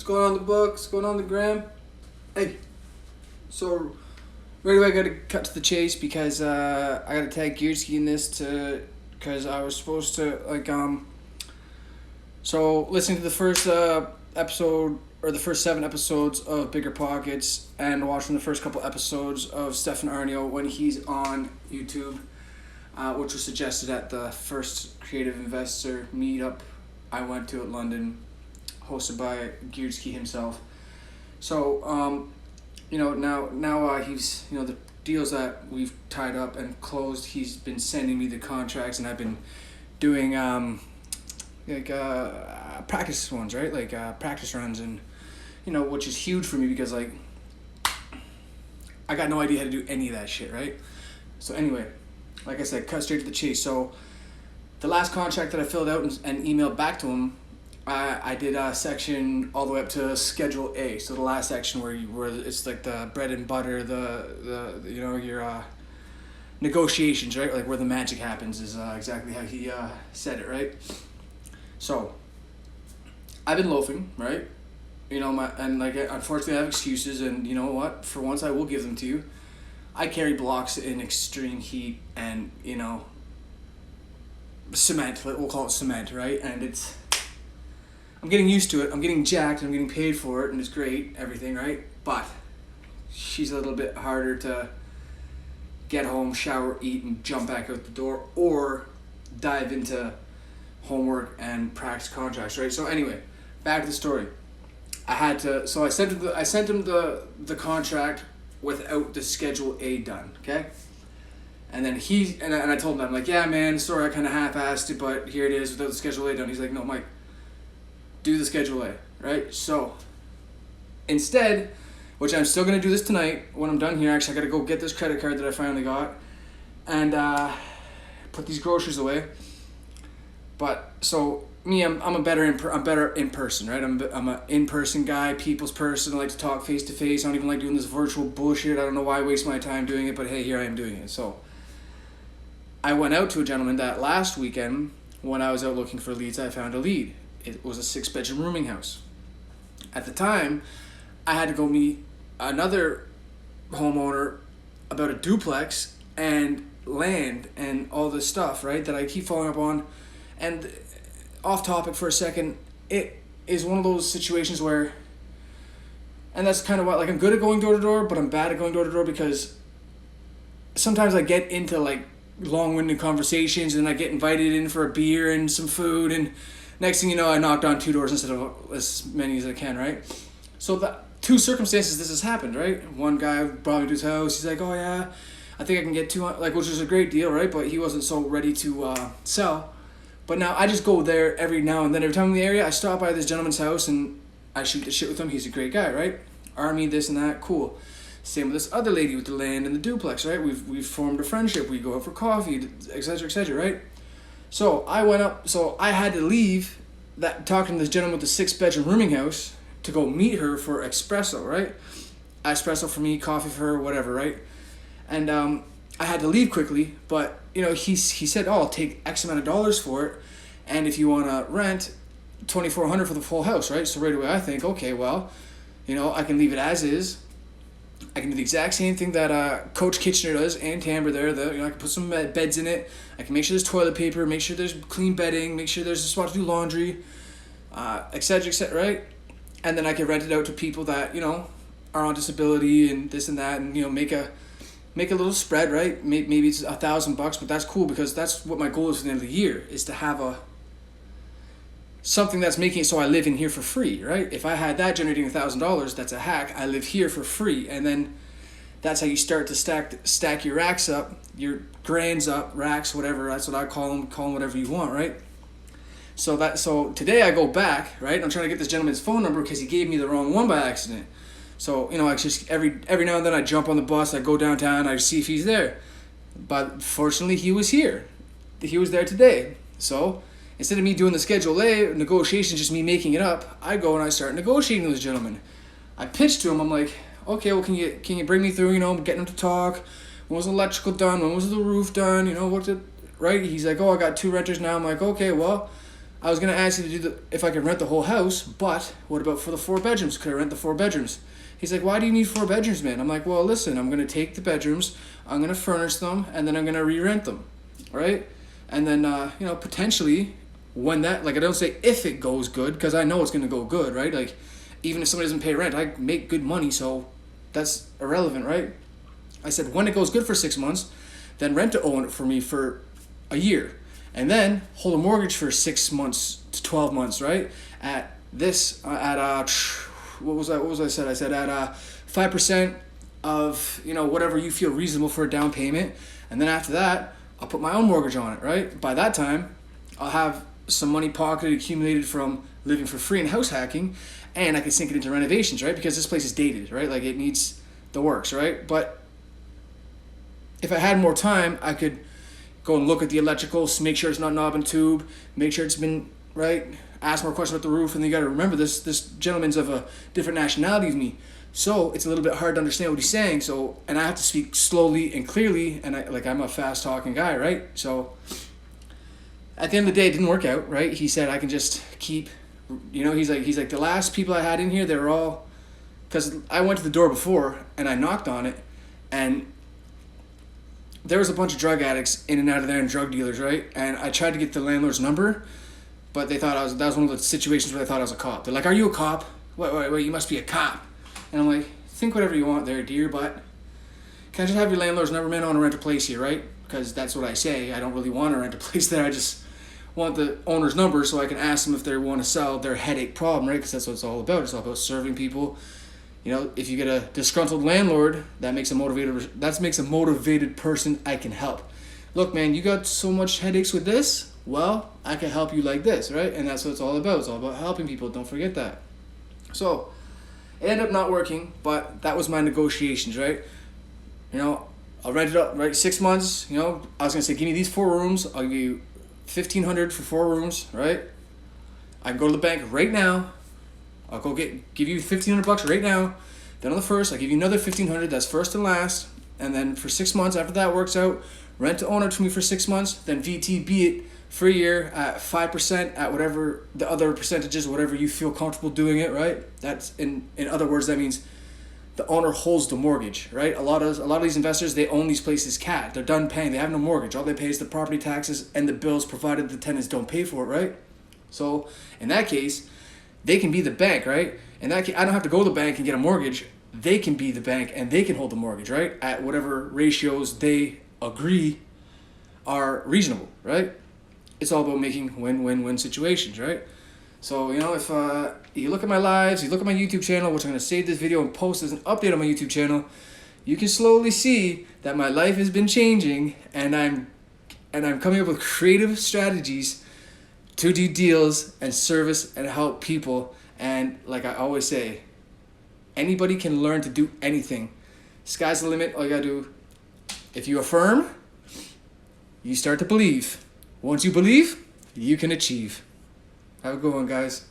going on the books? Going on the gram? Hey, so right away I gotta cut to the chase because I gotta tag Gearski in this because I was supposed to so listening to the first episode or the first 7 episodes of Bigger Pockets and watching the first couple episodes of Stefan Arnio when he's on YouTube, which was suggested at the first Creative Investor meetup I went to at London, hosted by Gearski himself. So, now he's, the deals that we've tied up and closed, he's been sending me the contracts, and I've been doing, practice ones, right? Practice runs, and, which is huge for me because, I got no idea how to do any of that shit, right? So anyway, like I said, cut straight to the chase. So the last contract that I filled out and emailed back to him, I did a section all the way up to Schedule A. So the last section where it's like the bread and butter, your negotiations, right? Like where the magic happens is exactly how he said it, right? So I've been loafing, right? Unfortunately I have excuses, and you know what? For once I will give them to you. I carry blocks in extreme heat and, cement, we'll call it cement, right? And I'm getting used to it, I'm getting jacked, I'm getting paid for it, and it's great, everything, right? But she's a little bit harder to get home, shower, eat, and jump back out the door, or dive into homework and practice contracts, right? So anyway, back to the story. I sent him the contract without the Schedule A done, okay? And then I told him, I'm like, yeah, man, sorry, I kind of half-assed it, but here it is without the Schedule A done. He's like, no, Mike, do the Schedule A, right? So instead, which I'm still going to do this tonight when I'm done here, actually, I got to go get this credit card that I finally got and put these groceries away. But so me, I'm better in person, right? I'm a in-person guy, people's person. I like to talk face to face. I don't even like doing this virtual bullshit. I don't know why I waste my time doing it, but hey, here I am doing it. So I went out to a gentleman that last weekend when I was out looking for leads. I found a lead. It was a 6-bedroom rooming house. At the time, I had to go meet another homeowner about a duplex and land and all this stuff, right, that I keep following up on. And off topic for a second, it is one of those situations where, and that's kind of what, I'm good at going door to door, but I'm bad at going door to door because sometimes I get into long-winded conversations and I get invited in for a beer and some food, and next thing you know, I knocked on 2 doors instead of as many as I can, right? So the 2 circumstances this has happened, right? One guy brought me to his house. He's like, oh yeah, I think I can get 200, which is a great deal, right? But he wasn't so ready to sell. But now I just go there every now and then. Every time I'm in the area, I stop by this gentleman's house and I shoot the shit with him. He's a great guy, right? Army, this and that, cool. Same with this other lady with the land and the duplex, right? We've formed a friendship. We go out for coffee, etc., right? So I had to leave talking to this gentleman with the 6-bedroom rooming house to go meet her for espresso, right? Espresso for me, coffee for her, whatever, right? And I had to leave quickly, but he said, oh, I'll take X amount of dollars for it, and if you want to rent, $2,400 for the full house, right? So right away I think, okay, well, I can leave it as is. I can do the exact same thing that Coach Kitchener does and Tamber there. I can put some beds in it. I can make sure there's toilet paper, make sure there's clean bedding, make sure there's a spot to do laundry, etc., right? And then I can rent it out to people that are on disability and this and that, and make a little spread, right? Maybe it's $1,000, but that's cool because that's what my goal is for the end of the year, is to have something that's making it so I live in here for free, right? If I had that generating $1,000, that's a hack. I live here for free, and then that's how you start to stack your racks up, your grands up, racks, whatever. That's what I call them. Call them whatever you want, right? So today I go back, right? I'm trying to get this gentleman's phone number because he gave me the wrong one by accident. So, I just every now and then I jump on the bus, I go downtown, I see if he's there. But fortunately, he was here. He was there today. So, instead of me doing the Schedule A negotiations, just me making it up, I go and I start negotiating with this gentleman. I pitch to him, I'm like, okay, well, can you bring me through, getting him to talk. When was the electrical done? When was the roof done? Right? He's like, oh, I got 2 renters now. I'm like, okay, well, I was gonna ask you to do if I could rent the whole house, but what about for the 4 bedrooms? Could I rent the 4 bedrooms? He's like, why do you need 4 bedrooms, man? I'm like, well, listen, I'm gonna take the bedrooms, I'm gonna furnish them, and then I'm gonna re-rent them, right? And then potentially when that, like, I don't say if it goes good, because I know it's gonna go good, right? Like, even if somebody doesn't pay rent, I make good money, so that's irrelevant, right? I said when it goes good for 6 months, then rent to own it for me for a year. And then hold a mortgage for 6 months to 12 months, right? At this, what was I said? I said at 5% of whatever you feel reasonable for a down payment, and then after that, I'll put my own mortgage on it, right? By that time, I'll have some money pocketed, accumulated from living for free and house hacking, and I can sink it into renovations, right? Because this place is dated, right? Like, it needs the works, right? But if I had more time, I could go and look at the electricals, make sure it's not knob and tube, make sure it's been right, ask more questions about the roof, and then you got to remember this gentleman's of a different nationality than me, so it's a little bit hard to understand what he's saying. So, and I have to speak slowly and clearly, and I'm a fast talking guy, right? So at the end of the day, it didn't work out, right? He said I can just keep, he's like the last people I had in here, they were all, because I went to the door before and I knocked on it, and there was a bunch of drug addicts in and out of there and drug dealers, right? And I tried to get the landlord's number, but they thought that was one of the situations where they thought I was a cop. They're like, are you a cop? Wait, you must be a cop. And I'm like, think whatever you want there, dear, but can I just have your landlord's number, man? I want to rent a place here, right? Because that's what I say. I don't really want to rent a place there. I just want the owner's number so I can ask them if they want to sell their headache problem, right? Because that's what it's all about. It's all about serving people. If you get a disgruntled landlord, that makes a motivated person I can help. Look, man, you got so much headaches with this? Well, I can help you like this, right? And that's what it's all about. It's all about helping people. Don't forget that. So, it ended up not working, but that was my negotiations, right? I'll rent it up, right? 6 months, I was going to say, give me these 4 rooms. I'll give you $1,500 for 4 rooms, right? I can go to the bank right now. I'll go give you $1,500 right now. Then on the first, I'll give you another $1,500. That's first and last. And then for 6 months, after that works out, rent to own it to me for 6 months. Then VTB it for a year at 5% at whatever the other percentages, whatever you feel comfortable doing it, right? That's in other words, that means the owner holds the mortgage, right? A lot of these investors, they own these places cash. They're done paying. They have no mortgage. All they pay is the property taxes and the bills, provided the tenants don't pay for it, right? So in that case, they can be the bank, right? In that case, I don't have to go to the bank and get a mortgage. They can be the bank and they can hold the mortgage, right? At whatever ratios they agree are reasonable, right? It's all about making win-win-win situations, right? So, if you look at my lives, you look at my YouTube channel, which I'm going to save this video and post as an update on my YouTube channel, you can slowly see that my life has been changing, and I'm coming up with creative strategies to do deals and service and help people. And like I always say, anybody can learn to do anything. Sky's the limit. All you gotta do, if you affirm, you start to believe. Once you believe, you can achieve. Have a good one, guys.